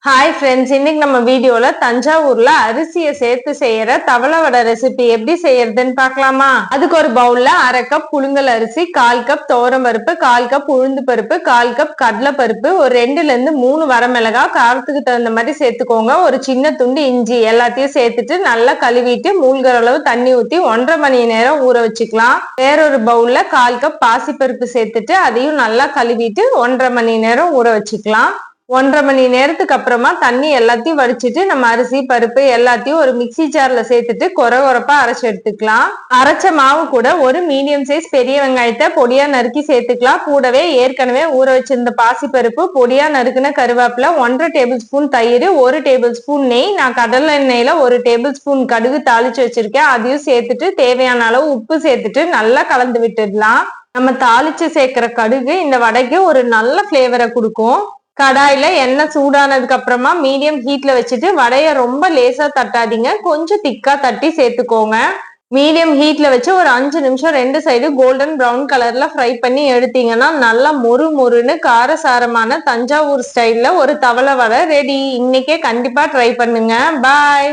Hi friends, இன்னைக்கு நம்ம வீடியோல தஞ்சாவூர்ல அரிசியை சேர்த்து செய்யற தவளை வடை ரெசிபி எப்படி செய்யறதுன்னு பார்க்கலாமா? அதுக்கு ஒரு பவுல்ல 1/2 கப் புழுங்கல் அரிசி, 1/4 கப் துவரம் பருப்பு, 1/4 கப் உளுந்து பருப்பு, 1/4 கப் கடலை பருப்பு, ஒரு 2ல இருந்து 3 வரமிளகாய் காரத்துக்கு தகுந்த மாதிரி சேர்த்துக்கோங்க. ஒரு சின்ன துண்டு இஞ்சி எல்லாத்தையும் சேர்த்துட்டு நல்லா கழுவிட்டு மூழ்கிற அளவு தண்ணி ஊத்தி 1.5 மணி நேரம் ஊற வச்சுக்கலாம். வேறொரு பவுல்ல 1/4 கப் பாசிப்பருப்பு சேர்த்துட்டு அதையும் நல்லா கழுவிட்டு 1.5 மணி நேரம் ஊற வச்சுக்கலாம். 1.5 மணி நேரத்துக்கு அப்புறமா தண்ணி எல்லாத்தையும் வடிச்சிட்டு நம்ம அரிசி பருப்பு எல்லாத்தையும் ஒரு மிக்சி ஜார்ல சேர்த்துட்டு கொரகொரப்பா அரைச்சு எடுத்துக்கலாம். அரைச்ச மாவு கூட ஒரு மீடியம் சைஸ் பெரிய வெங்காயத்தை பொடியா நறுக்கி சேர்த்துக்கலாம். கூடவே ஏற்கனவே ஊற வச்சிருந்த பாசி பருப்பு, பொடியா நறுக்குன கருவேப்பிலை, 1.5 டேபிள் ஸ்பூன் தயிர், 1 டேபிள் ஸ்பூன் நெய், நான் கடலை எண்ணெயில 1 டேபிள் ஸ்பூன் கடுகு தாளிச்சு வச்சிருக்கேன். அதையும் சேர்த்துட்டு தேவையான அளவு உப்பு சேர்த்துட்டு நல்லா கலந்து விட்டுடலாம். நம்ம தாளிச்சு சேர்க்கிற கடுகு இந்த வடைக்கு ஒரு நல்ல பிளேவரை கொடுக்கும். கடாயில எண்ணெய் சூடானதுக்கு அப்புறமா மீடியம் ஹீட்ல வச்சுட்டு வடைய ரொம்ப லேசா தட்டாதீங்க, கொஞ்சம் திக்கா தட்டி சேர்த்துக்கோங்க. மீடியம் ஹீட்ல வச்சு ஒரு 5 நிமிஷம் 2 சைடு கோல்டன் பிரவுன் கலர்ல ஃப்ரை பண்ணி எடுத்தீங்கன்னா நல்லா மொறு மொறுன்னு காரசாரமான தஞ்சாவூர் ஸ்டைல்ல ஒரு தவளை வடை ரெடி. இன்னைக்கே கண்டிப்பா ட்ரை பண்ணுங்க. பாய்.